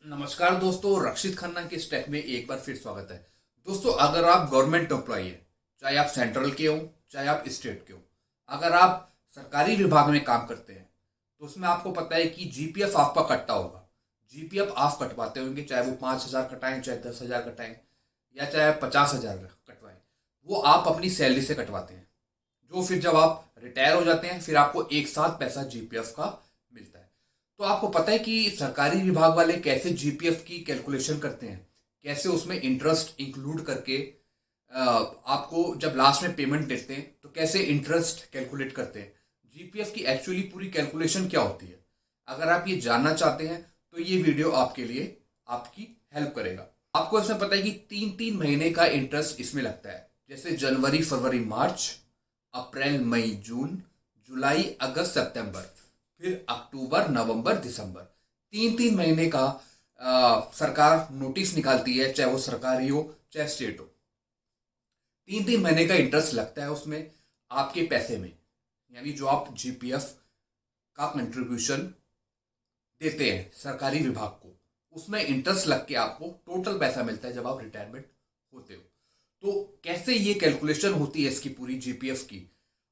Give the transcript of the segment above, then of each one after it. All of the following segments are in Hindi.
नमस्कार दोस्तों, रक्षित खन्ना के स्टेक में एक बार फिर स्वागत है। दोस्तों, अगर आप गवर्नमेंट एम्प्लॉई हैं, चाहे आप सेंट्रल के हो चाहे आप स्टेट के हो, अगर आप सरकारी विभाग में काम करते हैं तो उसमें आपको पता है कि जीपीएफ आपका कटता होगा। जीपीएफ आप कटवाते होंगे, चाहे वो 5,000 कटाएं, चाहे 10,000 कटाएं या चाहे 50,000 कटवाएं, वो आप अपनी सैलरी से कटवाते हैं। जो फिर जब आप रिटायर हो जाते हैं फिर आपको एक साथ पैसा जीपीएफ का मिलता है। तो आपको पता है कि सरकारी विभाग वाले कैसे जीपीएफ की कैलकुलेशन करते हैं, कैसे उसमें इंटरेस्ट इंक्लूड करके आपको जब लास्ट में पेमेंट देते हैं तो कैसे इंटरेस्ट कैलकुलेट करते हैं। जीपीएफ की एक्चुअली पूरी कैलकुलेशन क्या होती है, अगर आप ये जानना चाहते हैं तो ये वीडियो आपके लिए आपकी हेल्प करेगा। आपको इसमें पता है कि 3-3 महीने का इंटरेस्ट इसमें लगता है, जैसे जनवरी फरवरी मार्च, अप्रैल मई जून, जुलाई अगस्त सितंबर, फिर अक्टूबर नवंबर दिसंबर। 3-3 महीने का सरकार नोटिस निकालती है, चाहे वो सरकारी हो चाहे स्टेट हो। 3-3 महीने का इंटरेस्ट लगता है उसमें आपके पैसे में, यानी जो आप जीपीएफ का कंट्रीब्यूशन देते हैं सरकारी विभाग को, उसमें इंटरेस्ट लग के आपको टोटल पैसा मिलता है जब आप रिटायरमेंट होते हो। तो कैसे ये कैलकुलेशन होती है इसकी पूरी जीपीएफ की,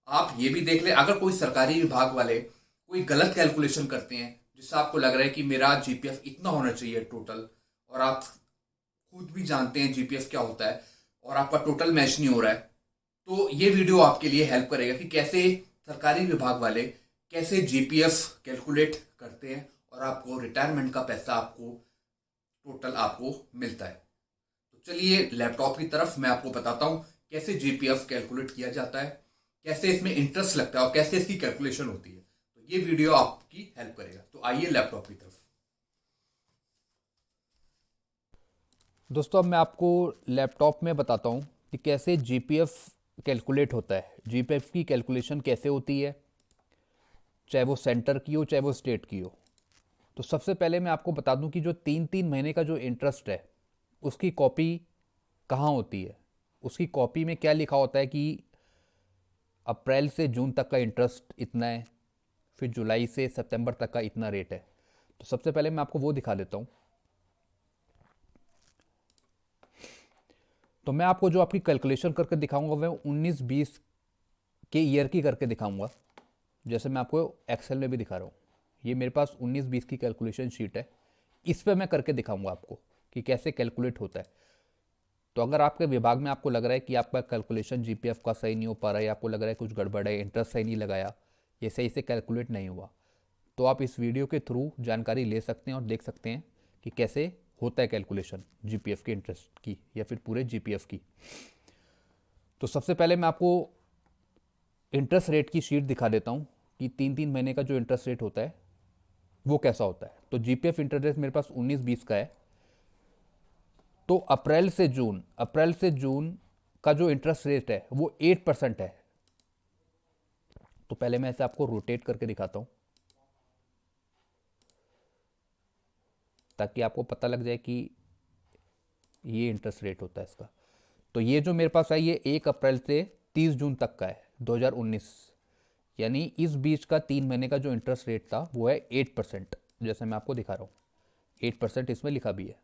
आप ये भी देख लें। अगर कोई सरकारी विभाग वाले कोई गलत कैलकुलेशन करते हैं जिससे आपको लग रहा है कि मेरा जीपीएफ इतना होना चाहिए टोटल, और आप खुद भी जानते हैं जीपीएफ क्या होता है और आपका टोटल मैच नहीं हो रहा है, तो ये वीडियो आपके लिए हेल्प करेगा कि कैसे सरकारी विभाग वाले कैसे जीपीएफ कैलकुलेट करते हैं और आपको रिटायरमेंट का पैसा आपको टोटल आपको मिलता है। तो चलिए लैपटॉप की तरफ मैं आपको बताता हूँ कैसे जीपीएफ कैलकुलेट किया जाता है, कैसे इसमें इंटरेस्ट लगता है और कैसे इसकी कैलकुलेशन होती है। तो ये वीडियो आपकी हेल्प करेगा। तो आइए लैपटॉप की तरफ। दोस्तों अब मैं आपको लैपटॉप में बताता हूँ कि कैसे जीपीएफ कैलकुलेट होता है। जीपीएफ की कैलकुलेशन कैसे होती है, चाहे वो सेंटर की हो चाहे वो स्टेट की हो। तो सबसे पहले मैं आपको बता दूं कि जो 3-3 महीने का जो इंटरेस्ट है उसकी कॉपी कहाँ होती है। उसकी कॉपी में क्या लिखा होता है कि अप्रैल से जून तक का इंटरेस्ट इतना है, फिर जुलाई से सितंबर तक का इतना रेट है। तो सबसे पहले मैं आपको वो दिखा देता हूँ। तो मैं आपको जो आपकी कैलकुलेशन करके दिखाऊंगा वह 19-20 के ईयर की करके दिखाऊंगा, जैसे मैं आपको एक्सेल में भी दिखा रहा हूँ। ये मेरे पास 19-20 की कैलकुलेशन शीट है, इस पर मैं करके दिखाऊंगा आपको कि कैसे कैलकुलेट होता है। तो अगर आपके विभाग में आपको लग रहा है कि आपका कैलकुलेशन जीपीएफ का सही नहीं हो पा रहा है, आपको लग रहा है कुछ गड़बड़ है, इंटरेस्ट सही नहीं लगाया, ये सही से कैलकुलेट नहीं हुआ, तो आप इस वीडियो के थ्रू जानकारी ले सकते हैं और देख सकते हैं कि कैसे होता है कैलकुलेशन जीपीएफ के इंटरेस्ट की या फिर पूरे जीपीएफ की। तो सबसे पहले मैं आपको इंटरेस्ट रेट की शीट दिखा देता हूँ कि 3-3 महीने का जो इंटरेस्ट रेट होता है वो कैसा होता है। तो जीपीएफ इंटरेस्ट रेट मेरे पास 19-20 का है। तो अप्रैल से जून का जो इंटरेस्ट रेट है वो 8% है। तो पहले मैं इसे आपको रोटेट करके दिखाता हूँ ताकि आपको पता लग जाए कि ये इंटरेस्ट रेट होता है इसका। तो ये जो मेरे पास है ये 1 अप्रैल से 30 जून तक का है 2019, यानी इस बीच का 3 महीने का जो इंटरेस्ट रेट था वो है 8%, जैसे मैं आपको दिखा रहा हूँ 8% इसमें लिखा भी है।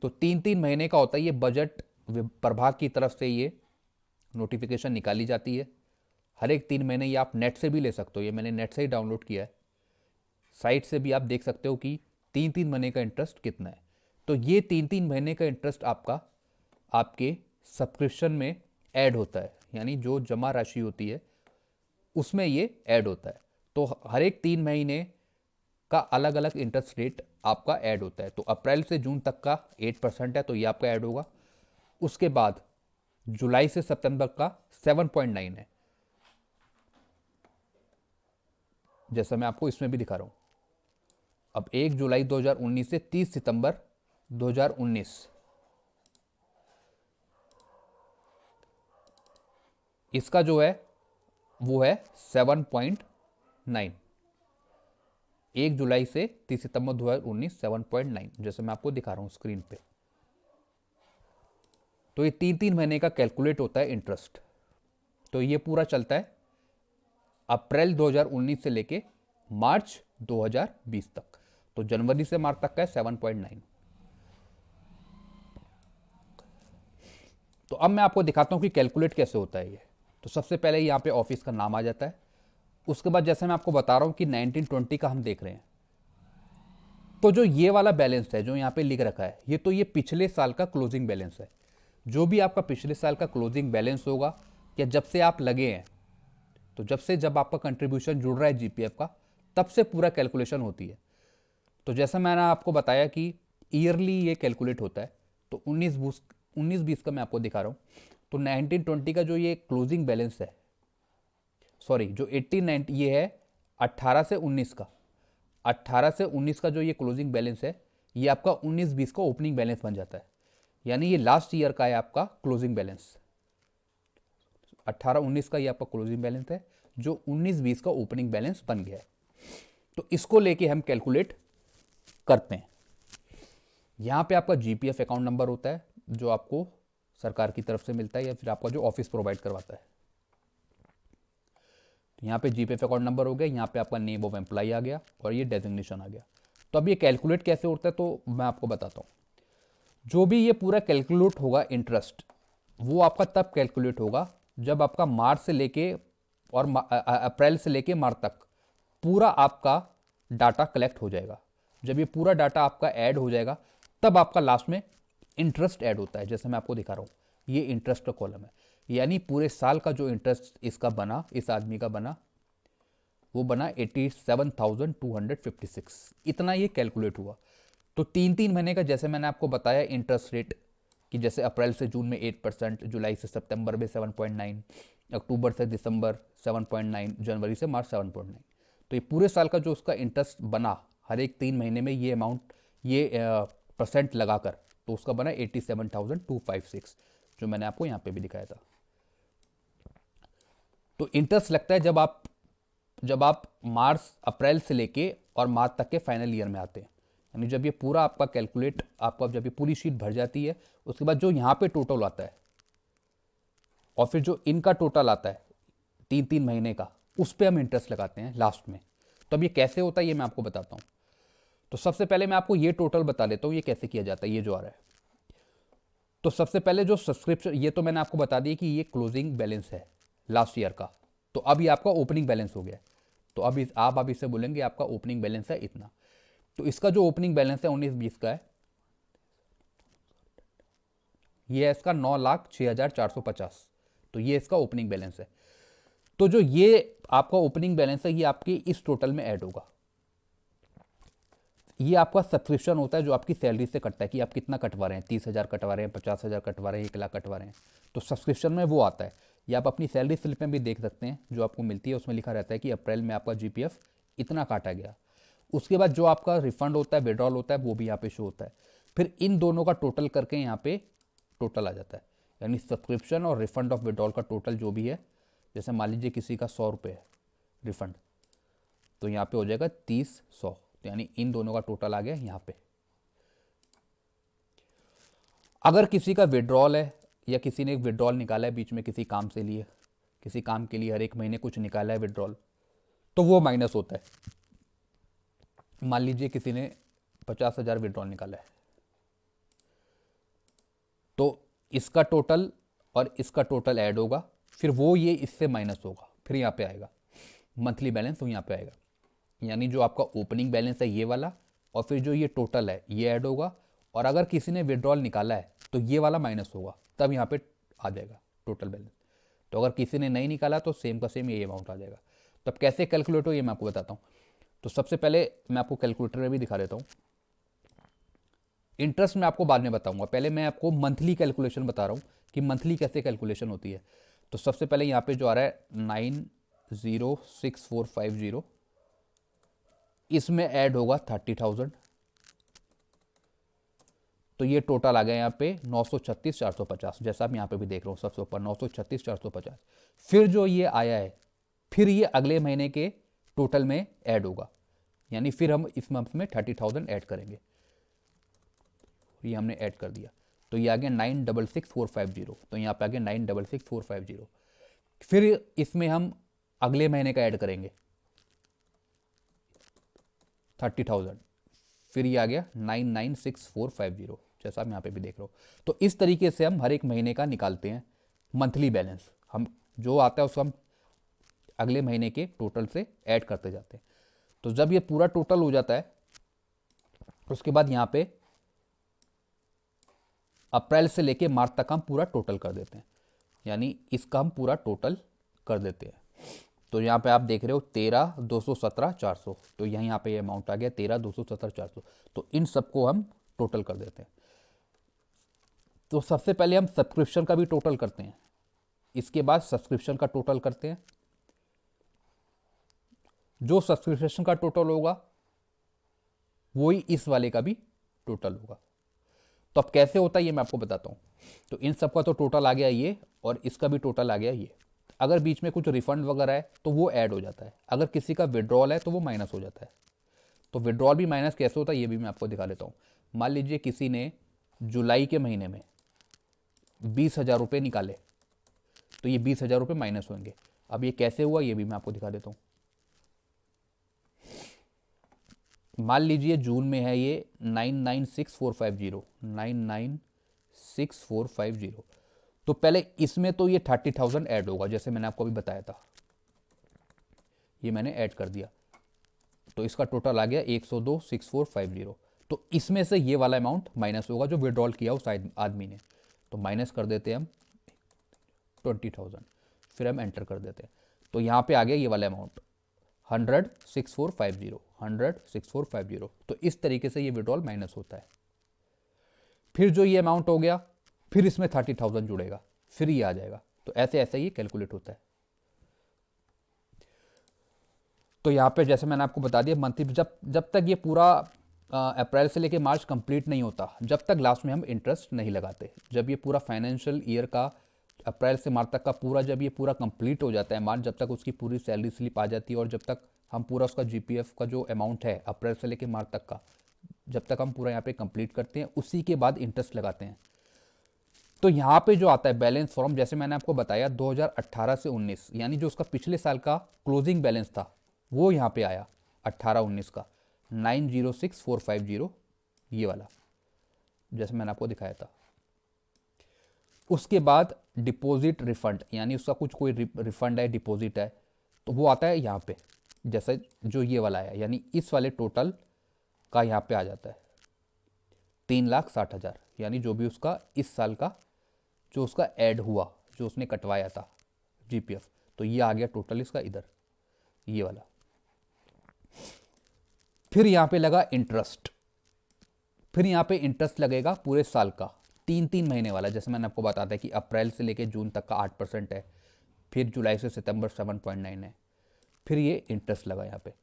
तो 3-3 महीने का होता है ये। बजट प्रभाग की तरफ से ये नोटिफिकेशन निकाली जाती है हर एक 3 महीने। ये आप नेट से भी ले सकते हो, ये मैंने नेट से ही डाउनलोड किया है, साइट से भी आप देख सकते हो कि 3-3 महीने का इंटरेस्ट कितना है। तो ये 3-3 महीने का इंटरेस्ट आपका आपके सब्सक्रिप्शन में ऐड होता है, यानी जो जमा राशि होती है उसमें ये ऐड होता है। तो हर एक 3 महीने का अलग अलग इंटरेस्ट रेट आपका ऐड होता है। तो अप्रैल से जून तक का 8% है तो ये आपका ऐड होगा। उसके बाद जुलाई से सितंबर का 7.9 है, जैसा मैं आपको इसमें भी दिखा रहा हूँ। अब 1 जुलाई 2019 से 30 सितंबर 2019, इसका जो है वो है 7.9। 1 जुलाई से 30 सितंबर 2019 7.9, जैसे मैं आपको दिखा रहा हूँ स्क्रीन पे। तो ये 3-3 महीने का कैलकुलेट होता है इंटरेस्ट। तो ये पूरा चलता है अप्रैल 2019 से लेके मार्च 2020 तक। तो जनवरी से मार्च तक का है 7.9। तो अब मैं आपको दिखाता हूँ कि कैलकुलेट कैसे होता है ये। तो सबसे पहले यहाँ पे ऑफिस का नाम आ जाता है। उसके बाद जैसे मैं आपको बता रहा हूँ कि 1920 का हम देख रहे हैं, तो जो ये वाला बैलेंस है जो यहाँ पे लिख रखा है, ये पिछले साल का क्लोजिंग बैलेंस है। जो भी आपका पिछले साल का क्लोजिंग बैलेंस होगा या जब से आप लगे हैं, तो जब आपका कंट्रीब्यूशन जुड़ रहा है जीपीएफ का, तब से पूरा कैलकुलेशन होती है। तो जैसा मैंने आपको बताया कि ईयरली ये कैलकुलेट होता है। तो 19-20 का मैं आपको दिखा रहा हूँ। तो 1920 का जो ये क्लोजिंग बैलेंस है, सॉरी जो 1890 ये है 18 से 19 का, 18 से 19 का जो ये क्लोजिंग बैलेंस है, ये आपका 19-20 का ओपनिंग बैलेंस बन जाता है। यानी ये लास्ट ईयर का है आपका क्लोजिंग बैलेंस। 18-19 का ये आपका क्लोजिंग बैलेंस है, जो 19-20 का ओपनिंग बैलेंस बन गया है। तो इसको लेके हम कैलकुलेट करते हैं। यहाँ पे आपका जीपीएफ अकाउंट नंबर होता है जो आपको सरकार की तरफ से मिलता है या फिर आपका जो ऑफिस प्रोवाइड करवाता है। तो यहाँ पे जीपीएफ अकाउंट नंबर हो गया, यहाँ पे आपका नेम ऑफ एम्प्लॉय आ गया और ये डेजिग्नेशन आ गया। तो अब ये कैलकुलेट कैसे होता है तो मैं आपको बताता हूँ। जो भी ये पूरा कैलकुलेट होगा इंटरेस्ट, वो आपका तब कैलकुलेट होगा जब आपका मार्च से लेके और अप्रैल से लेके मार्च तक पूरा आपका डाटा कलेक्ट हो जाएगा। जब ये पूरा डाटा आपका ऐड हो जाएगा तब आपका लास्ट में इंटरेस्ट ऐड होता है। जैसे मैं आपको दिखा रहा हूँ, ये इंटरेस्ट का कॉलम है। यानी पूरे साल का जो इंटरेस्ट इसका बना, इस आदमी का बना, वो बना 87,256। इतना ये कैलकुलेट हुआ। तो 3-3 महीने का, जैसे मैंने आपको बताया इंटरेस्ट रेट, कि जैसे अप्रैल से जून में 8%, जुलाई से सितंबर में 7.9, अक्टूबर से दिसंबर 7.9, जनवरी से मार्च 7.9। तो ये पूरे साल का जो उसका इंटरेस्ट बना हर एक 3 महीने में, ये अमाउंट, ये परसेंट लगाकर, तो उसका बना 87,256, जो मैंने आपको यहाँ पे भी दिखाया था। तो इंटरेस्ट लगता है जब आप मार्च अप्रैल से लेके और मार्च तक के फाइनल ईयर में आते हैं। यानी जब ये पूरा आपका कैलकुलेट, आपका जब ये पूरी शीट भर जाती है, उसके बाद जो यहाँ पे टोटल आता है और फिर जो इनका टोटल आता है 3-3 महीने का, उस पर हम इंटरेस्ट लगाते हैं लास्ट में। तो अब ये कैसे होता है ये मैं आपको बताता हूँ। तो सबसे पहले मैं आपको ये टोटल बता देता हूँ ये कैसे किया जाता है, ये जो आ रहा है। तो सबसे पहले जो सब्सक्रिप्शन, ये तो मैंने आपको बता दिया कि ये क्लोजिंग बैलेंस है लास्ट ईयर का। तो अब ये आपका ओपनिंग बैलेंस हो गया। तो अब इसे बोलेंगे आपका ओपनिंग बैलेंस है इतना। तो इसका जो ओपनिंग बैलेंस है 19-20 का है, ये है इसका 9,06,450। तो ये इसका ओपनिंग बैलेंस है। तो जो ये आपका ओपनिंग बैलेंस है, ये आपके इस टोटल में ऐड होगा। ये आपका सब्सक्रिप्शन होता है जो आपकी सैलरी से कटता है कि आप कितना कटवा रहे हैं, 30,000 कटवा रहे हैं, 50,000 कटवा रहे हैं, 1 लाख कटवा रहे हैं। तो सब्सक्रिप्शन में वो आता है। ये आप अपनी सैलरी स्लिप में भी देख सकते हैं, जो आपको मिलती है उसमें लिखा रहता है कि अप्रैल में आपका जीपीएफ इतना काटा गया। उसके बाद जो आपका रिफंड होता है, विड्रॉल होता है, वो भी यहाँ पे शो होता है। फिर इन दोनों का टोटल करके यहाँ पे टोटल आ जाता है। यानी सब्सक्रिप्शन और रिफंड ऑफ विड्रॉल का टोटल जो भी है, जैसे मान लीजिए किसी का 100 रुपये है रिफंड, तो यहाँ पे हो जाएगा 30-100। तो यानी इन दोनों का टोटल आ गया यहाँ पे। अगर किसी का विड्रॉल है या किसी ने एक विड्रॉल निकाला है बीच में किसी काम से लिए, किसी काम के लिए हर एक महीने कुछ निकाला है विड्रॉल, तो वो माइनस होता है। मान लीजिए किसी ने 50,000 विड्रॉल निकाला है, तो इसका टोटल और इसका टोटल ऐड होगा, फिर वो ये इससे माइनस होगा, फिर यहाँ पे आएगा मंथली बैलेंस, तो यहाँ पे आएगा। यानी जो आपका ओपनिंग बैलेंस है ये वाला, और फिर जो ये टोटल है ये ऐड होगा, और अगर किसी ने विड्रॉल निकाला है तो ये वाला माइनस होगा, तब यहाँ पे आ जाएगा टोटल बैलेंस। तो अगर किसी ने नहीं निकाला तो सेम का सेम ये अमाउंट आ जाएगा। तो अब कैसे कैलकुलेट हो ये मैं आपको बताता हूँ। तो सबसे पहले मैं आपको कैलकुलेटर में भी दिखा देता हूँ। इंटरेस्ट मैं आपको बाद में बताऊंगा, पहले मैं आपको मंथली कैलकुलेशन बता रहा हूँ कि मंथली कैसे कैलकुलेशन होती है। तो सबसे पहले यहाँ पे जो आ रहा है 9,06450, इसमें ऐड होगा 30,000। तो ये टोटल आ गया यहाँ पे 936,450, जैसा आप यहाँ पे भी देख रहे हो सबसे ऊपर 936,450। फिर जो ये आया है, फिर ये अगले महीने के टोटल में ऐड होगा। यानी फिर हम इस मंथ में 30,000 ऐड करेंगे। ये हमने ऐड कर दिया, तो ये आ गया 966,450। तो यहाँ पे आ गया 966,450। फिर इसमें हम अगले महीने का ऐड करेंगे 30,000। फिर ये आ गया 996450, जैसा आप यहाँ पे भी देख रहे हो। तो इस तरीके से हम हर एक महीने का निकालते हैं मंथली बैलेंस। हम जो आता है उसको हम अगले महीने के टोटल से ऐड करते जाते हैं। तो जब ये पूरा टोटल हो जाता है उसके बाद यहाँ पे अप्रैल से लेके मार्च तक हम पूरा टोटल कर देते हैं, यानी इसका हम पूरा टोटल कर देते हैं। तो यहाँ पे आप देख रहे हो 13,217,400, तो यहाँ पे ये अमाउंट आ गया 13,217,400। तो इन सबको हम टोटल कर देते हैं। तो सबसे पहले हम सब्सक्रिप्शन का भी टोटल करते हैं, इसके बाद सब्सक्रिप्शन का टोटल करते हैं। जो सब्सक्रिप्शन का टोटल होगा वही इस वाले का भी टोटल होगा। तो अब कैसे होता है ये मैं आपको बताता हूँ। तो इन सब का तो टोटल आ गया ये, और इसका भी टोटल आ गया ये। अगर बीच में कुछ रिफंड वगैरह है तो वो ऐड हो जाता है, अगर किसी का विड्रॉल है तो वो माइनस हो जाता है। तो विड्रॉल भी माइनस कैसे होता है ये भी मैं आपको दिखा देता हूँ। मान लीजिए किसी ने जुलाई के महीने में 20,000 रुपये निकाले, तो ये 20,000 रुपये माइनस होंगे। अब ये कैसे हुआ ये भी मैं आपको दिखा देता हूँ। मान लीजिए जून में है ये 996450, 996450। तो पहले इसमें तो ये 30,000 ऐड होगा, जैसे मैंने आपको अभी बताया था, ये मैंने ऐड कर दिया। तो इसका टोटल आ गया 102,6450। तो इसमें से ये वाला अमाउंट माइनस होगा जो विड्रॉल किया उस आदमी ने। तो माइनस कर देते हैं हम 20,000, फिर हम एंटर कर देते हैं। तो यहाँ पे आ गया ये वाला अमाउंट 100,6450, 100,6450। तो इस तरीके से ये विड्रॉल माइनस होता है। फिर जो ये अमाउंट हो गया, फिर इसमें 30,000 जुड़ेगा, फिर ये आ जाएगा। तो ऐसे ऐसे ये कैलकुलेट होता है। तो यहाँ पे जैसे मैंने आपको बता दिया मंथली, जब तक ये पूरा अप्रैल से लेके मार्च कंप्लीट नहीं होता, जब तक लास्ट में हम इंटरेस्ट नहीं लगाते। जब ये पूरा फाइनेंशियल ईयर का अप्रैल से मार्च तक का पूरा, जब ये पूरा कंप्लीट हो जाता है मार्च, जब तक उसकी पूरी सैलरी स्लिप आ जाती है और जब तक हम पूरा उसका जीपीएफ का जो अमाउंट है अप्रैल से लेके मार्च तक का, जब तक हम पूरा यहाँ पे कंप्लीट करते हैं, उसी के बाद इंटरेस्ट लगाते हैं। तो यहाँ पे जो आता है बैलेंस फॉर्म, जैसे मैंने आपको बताया 2018 से 19, यानी जो उसका पिछले साल का क्लोजिंग बैलेंस था वो यहाँ पे आया 18-19 का 906,450, ये वाला जैसे मैंने आपको दिखाया था। उसके बाद डिपॉजिट रिफंड, यानी उसका कुछ कोई रिफंड है, डिपॉजिट है, तो वो आता है यहाँ पे, जैसे जो ये वाला है, यानी इस वाले टोटल का यहाँ पे आ जाता है 3,60,000, यानी जो भी उसका इस साल का जो उसका ऐड हुआ, जो उसने कटवाया था जीपीएफ, तो ये आ गया टोटल इसका इधर, ये वाला। फिर यहाँ पे लगा इंटरेस्ट, फिर यहाँ पे इंटरेस्ट लगेगा पूरे साल का 3-3 महीने वाला, जैसे मैंने आपको बताया था कि अप्रैल से लेके जून तक का 8% है, फिर जुलाई से सितंबर 7.9 है, फिर ये इंटरेस्ट लगा यहाँ पे।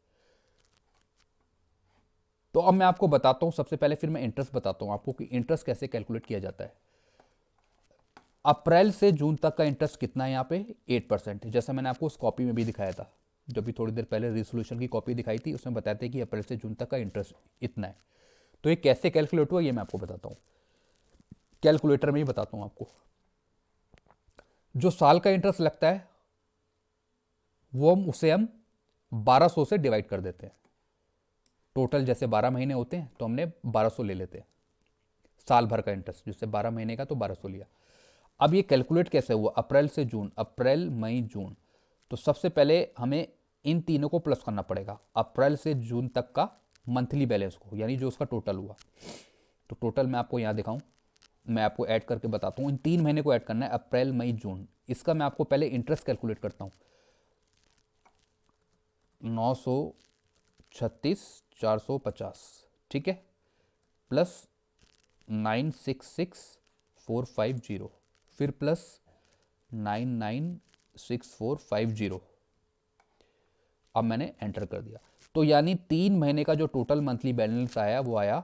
तो अब मैं आपको बताता हूँ, सबसे पहले फिर मैं इंटरेस्ट बताता हूँ आपको कि इंटरेस्ट कैसे कैलकुलेट किया जाता है। अप्रैल से जून तक का इंटरेस्ट कितना है यहाँ पे 8%, जैसा मैंने आपको उस कॉपी में भी दिखाया था, जब भी थोड़ी देर पहले रेजोल्यूशन की कॉपी दिखाई थी, उसमें बताया था कि अप्रैल से जून तक का इंटरेस्ट इतना है। तो ये कैसे कैलकुलेट हुआ ये मैं आपको बताता हूँ, कैलकुलेटर में ही बताता हूँ आपको। जो साल का इंटरेस्ट लगता है वो उसे हम 1200 से डिवाइड कर देते हैं। टोटल जैसे 12 महीने होते हैं तो हमने 1200 ले लेते हैं साल भर का इंटरेस्ट, जिससे 12 महीने का तो 1200 लिया। अब ये कैलकुलेट कैसे हुआ, अप्रैल से जून, अप्रैल मई जून। तो सबसे पहले हमें इन तीनों को प्लस करना पड़ेगा, अप्रैल से जून तक का मंथली बैलेंस को, यानी जो उसका टोटल हुआ। तो टोटल मैं आपको यहाँ दिखाऊं, मैं आपको ऐड करके बताता हूँ। इन 3 महीने को ऐड करना है, अप्रैल मई जून। इसका मैं आपको पहले इंटरेस्ट कैलकुलेट करता हूँ, 936,450, ठीक है, प्लस 966,450, फिर प्लस 996,450। अब मैंने एंटर कर दिया। तो यानी 3 महीने का जो टोटल मंथली बैलेंस आया वो आया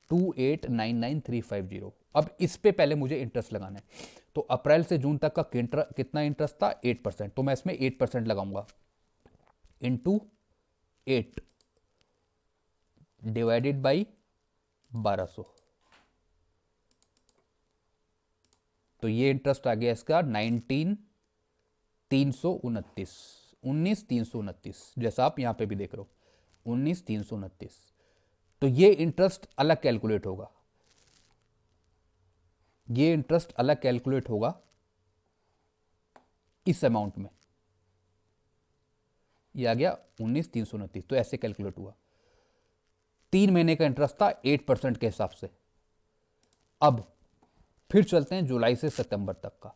2,89,9,350। अब इस पे पहले मुझे इंटरेस्ट लगाना है। तो अप्रैल से जून तक का कितना इंटरेस्ट था 8%, तो मैं इसमें 8% लगाऊंगा इंटू 8 डिवाइडेड बाई 1200। तो ये इंटरेस्ट आ गया इसका 19,329, जैसा आप यहां पे भी देख रहे हो 19,329। तो ये इंटरेस्ट अलग कैलकुलेट होगा, ये इंटरेस्ट अलग कैलकुलेट होगा इस अमाउंट में। ये आ गया 19,329, तो ऐसे कैलकुलेट हुआ। 3 महीने का इंटरेस्ट था 8% के हिसाब से। अब फिर चलते हैं जुलाई से सितंबर तक का।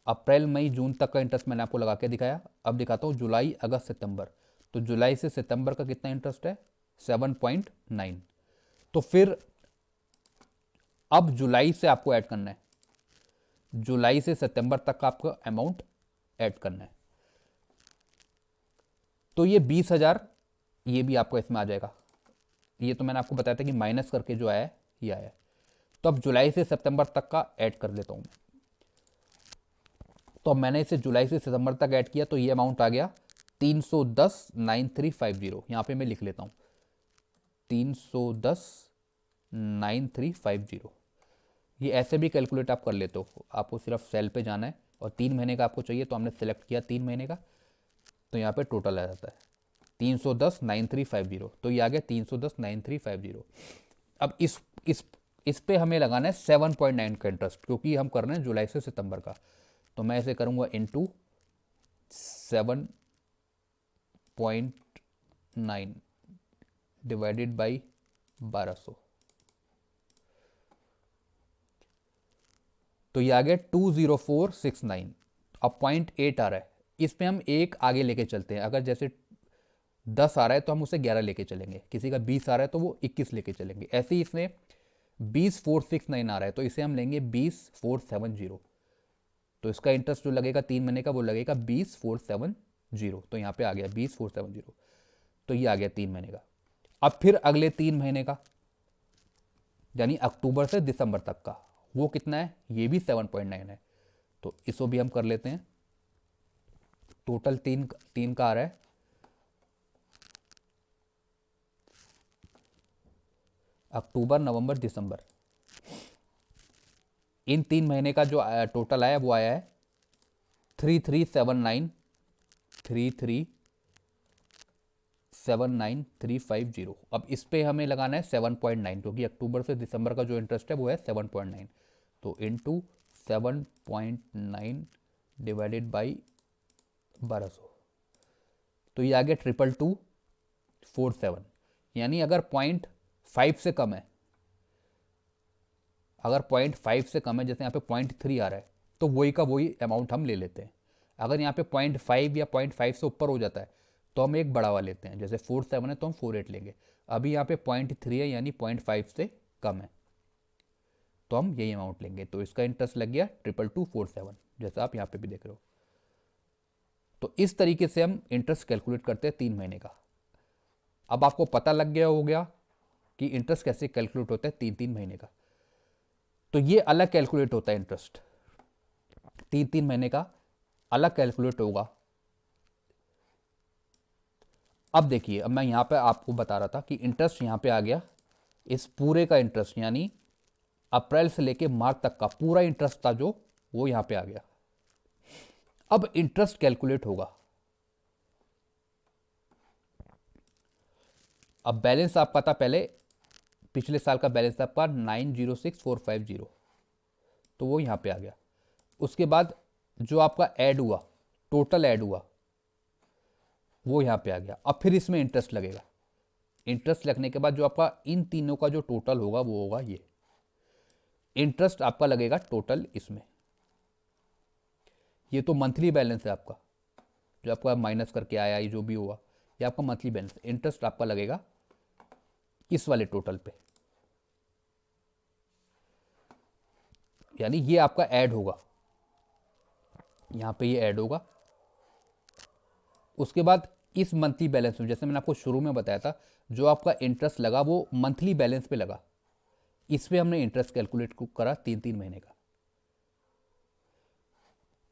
अप्रैल मई जून तक का इंटरेस्ट मैंने आपको लगा के दिखाया, अब दिखाता हूँ जुलाई अगस्त सितंबर। तो जुलाई से सितंबर का कितना इंटरेस्ट है, 7.9। तो फिर अब जुलाई से आपको ऐड करना है, जुलाई से सितंबर तक का आपको अमाउंट ऐड करना है। तो ये 20,000 ये भी आपको इसमें आ जाएगा। ये तो मैंने आपको बताया था कि माइनस करके जो आया है ये आया है। तो अब जुलाई से सितंबर तक का ऐड कर देता हूँ मैं। तो अब मैंने इसे जुलाई से सितंबर तक ऐड किया, तो ये अमाउंट आ गया 310,9350। यहाँ पे मैं लिख लेता हूँ 310,9350। ये ऐसे भी कैलकुलेट आप कर लेते हो, आपको सिर्फ सेल पे जाना है और 3 महीने का आपको चाहिए, तो हमने सेलेक्ट किया 3 महीने का, तो यहाँ पे टोटल आ जाता है 310,9350। तो ये आ गया 310,9350। अब इस पे हमें लगाना है 7.9 का इंटरेस्ट, क्योंकि हम कर रहे हैं जुलाई से सितंबर का। तो मैं इसे करूँगा इंटू 7.9 डिवाइडेड बाई 1200। तो ये आ गया 20469। अब 0.8 आ रहा है, इसमें हम एक आगे लेके चलते हैं। अगर जैसे 10 आ रहा है तो हम उसे 11 लेके चलेंगे, किसी का 20 आ रहा है तो वो 21 लेके चलेंगे। ऐसे ही इसमें 20,469 आ रहा है तो इसे हम लेंगे 20,470। तो इसका इंटरेस्ट जो लगेगा 3 महीने का वो लगेगा 20,470। तो यहाँ पे आ गया 20,470। तो ये आ गया 3 महीने का। अब फिर अगले 3 महीने का, यानी अक्टूबर से दिसंबर तक का, वो कितना है, ये भी 7.9 है। तो इसको भी हम कर लेते हैं। टोटल तीन का आ रहा है अक्टूबर नवंबर दिसंबर। इन 3 महीने का जो टोटल आया वो आया है 3379,350। अब इस पे हमें लगाना है 7.9, क्योंकि अक्टूबर से दिसंबर का जो इंटरेस्ट है वो है 7.9। तो इंटू 7.9 डिवाइडेड बाई 1200। तो ये आ गया 22247। यानी अगर 0.5 से कम है, अगर 0.5 से कम है, जैसे यहाँ पे 0.3 आ रहा है, तो वही का वही अमाउंट हम ले लेते हैं। अगर यहाँ पे 0.5 या 0.5 से ऊपर हो जाता है तो हम एक बढ़ावा लेते हैं, जैसे 47 है तो हम 48 लेंगे। अभी यहाँ पे 0.3 है यानी 0.5 से कम है तो हम यही अमाउंट लेंगे। तो इसका इंटरेस्ट लग गया 22247, जैसा आप यहाँ पे भी देख रहे हो। तो इस तरीके से हम इंटरेस्ट कैलकुलेट करते हैं 3 महीने का। अब आपको पता लग गया हो गया कि इंटरेस्ट कैसे कैलकुलेट होता है 3 महीने का। तो ये अलग कैलकुलेट होता है इंटरेस्ट, 3 महीने का अलग कैलकुलेट होगा। अब देखिए, अब मैं यहाँ पे आपको बता रहा था कि इंटरेस्ट यहाँ पे आ गया, इस पूरे का इंटरेस्ट यानी अप्रैल से लेके मार्च तक का पूरा इंटरेस्ट था जो, वो यहाँ पे आ गया। अब इंटरेस्ट कैलकुलेट होगा। अब बैलेंस आपका था पहले, पिछले साल का बैलेंस था आपका 906,450, तो वो यहाँ पे आ गया। उसके बाद जो आपका ऐड हुआ, टोटल ऐड हुआ, वो यहाँ पे आ गया। अब फिर इसमें इंटरेस्ट लगेगा। इंटरेस्ट लगने के बाद जो आपका इन तीनों का जो टोटल होगा वो होगा ये। इंटरेस्ट आपका लगेगा टोटल इसमें। ये तो मंथली बैलेंस है आपका, जो आपका माइनस करके आया, ये जो भी हुआ ये आपका मंथली बैलेंस। इंटरेस्ट आपका लगेगा इस वाले टोटल पे, यानी ये आपका ऐड होगा, यहाँ पे ये ऐड होगा। उसके बाद इस मंथली बैलेंस में, जैसे मैंने आपको शुरू में बताया था, जो आपका इंटरेस्ट लगा वो मंथली बैलेंस पे लगा। इस पे हमने इंटरेस्ट कैलकुलेट करा 3 महीने का।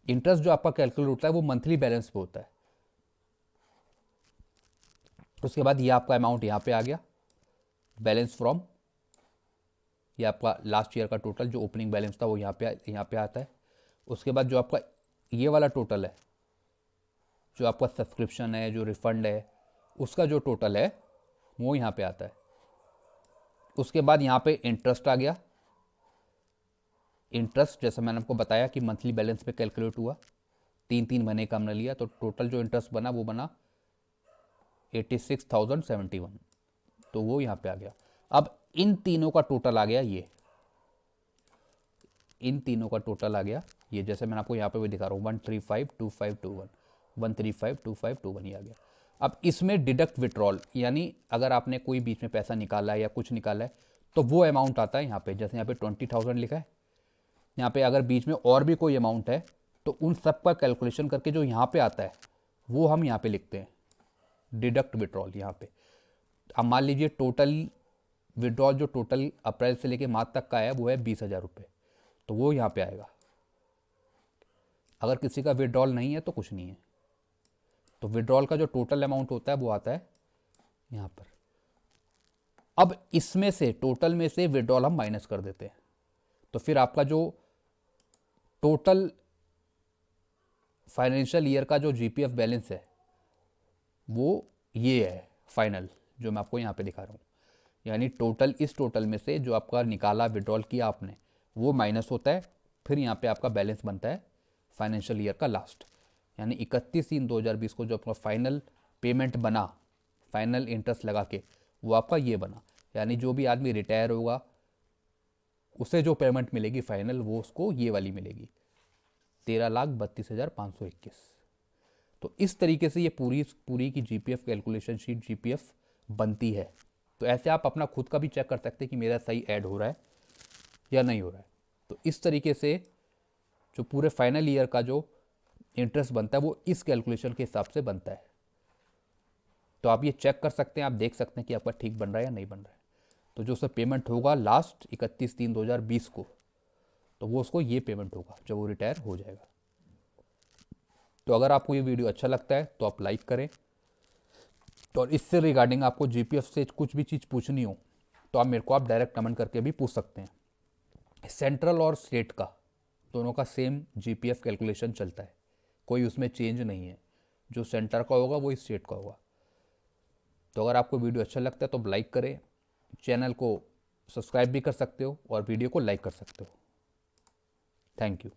इंटरेस्ट जो आपका कैलकुलेट होता है वो मंथली बैलेंस पे होता है। उसके बाद ये आपका अमाउंट यहाँ पे आ गया, बैलेंस फ्रॉम, ये आपका लास्ट ईयर का टोटल जो ओपनिंग बैलेंस था वो यहाँ पे आता है। उसके बाद जो आपका ये वाला टोटल है, जो आपका सब्सक्रिप्शन है, जो रिफंड है, उसका जो टोटल है वो यहाँ पे आता है। उसके बाद यहाँ पे इंटरेस्ट आ गया। इंटरेस्ट जैसे मैंने आपको बताया कि मंथली बैलेंस पे कैलकुलेट हुआ, 3 महीने का हमने लिया, तो टोटल जो इंटरेस्ट बना वो बना 86,071, तो वो यहाँ पे आ गया। अब इन तीनों का टोटल आ गया ये, इन तीनों का टोटल आ गया ये, जैसे मैंने आपको यहाँ पे भी दिखा रहा हूँ 1352521, 1352521 ये आ गया। अब इसमें डिडक्ट विड्रॉल, यानी अगर आपने कोई बीच में पैसा निकाला है या कुछ निकाला है तो वो अमाउंट आता है यहाँ पे, जैसे यहाँ पे 20,000 लिखा है, यहाँ पे अगर बीच में और भी कोई अमाउंट है तो उन सब का कैलकुलेशन करके जो यहाँ पे आता है वो हम यहाँ पे लिखते हैं डिडक्ट विड्रॉल यहाँ पे। अब मान लीजिए टोटल विड्रॉल जो टोटल अप्रैल से लेके मार्च तक का है वो है 20,000 रुपये, तो वो यहाँ पे आएगा। अगर किसी का विड्रॉल नहीं है तो कुछ नहीं है, तो विड्रॉल का जो टोटल अमाउंट होता है वो आता है यहाँ पर। अब इसमें से टोटल में से विड्रॉल हम माइनस कर देते हैं, तो फिर आपका जो टोटल फाइनेंशियल ईयर का जो जीपीएफ बैलेंस है वो ये है फाइनल, जो मैं आपको यहाँ पे दिखा रहा हूँ। यानी टोटल, इस टोटल में से जो आपका निकाला विड्रॉल किया आपने वो माइनस होता है, फिर यहाँ पे आपका बैलेंस बनता है फाइनेंशियल ईयर का लास्ट। यानी 31/3/2020 को जो आपका फाइनल पेमेंट बना, फाइनल इंटरेस्ट लगा के, वो आपका ये बना। यानी जो भी आदमी रिटायर होगा उसे जो पेमेंट मिलेगी फाइनल, वो उसको ये वाली मिलेगी 13,32,521। तो इस तरीके से ये पूरी की जीपीएफ कैलकुलेशन शीट जीपीएफ बनती है। तो ऐसे आप अपना खुद का भी चेक कर सकते हैं कि मेरा सही ऐड हो रहा है या नहीं हो रहा है। तो इस तरीके से जो पूरे फाइनल ईयर का जो इंटरेस्ट बनता है वो इस कैलकुलेशन के हिसाब से बनता है। तो आप ये चेक कर सकते हैं, आप देख सकते हैं कि आपका ठीक बन रहा है या नहीं बन रहा है। तो जो उसका पेमेंट होगा लास्ट 31/3/2020 को, तो वो उसको ये पेमेंट होगा जब वो रिटायर हो जाएगा। तो अगर आपको ये वीडियो अच्छा लगता है तो आप लाइक करें, और इससे रिगार्डिंग आपको जीपीएफ से कुछ भी चीज़ पूछनी हो तो आप मेरे को आप डायरेक्ट कमेंट करके भी पूछ सकते हैं। सेंट्रल और स्टेट का दोनों का सेम जीपीएफ कैलकुलेशन चलता है, कोई उसमें चेंज नहीं है। जो सेंटर का होगा वही स्टेट का होगा। तो अगर आपको वीडियो अच्छा लगता है तो लाइक करें, चैनल को सब्सक्राइब भी कर सकते हो और वीडियो को लाइक कर सकते हो। Thank you.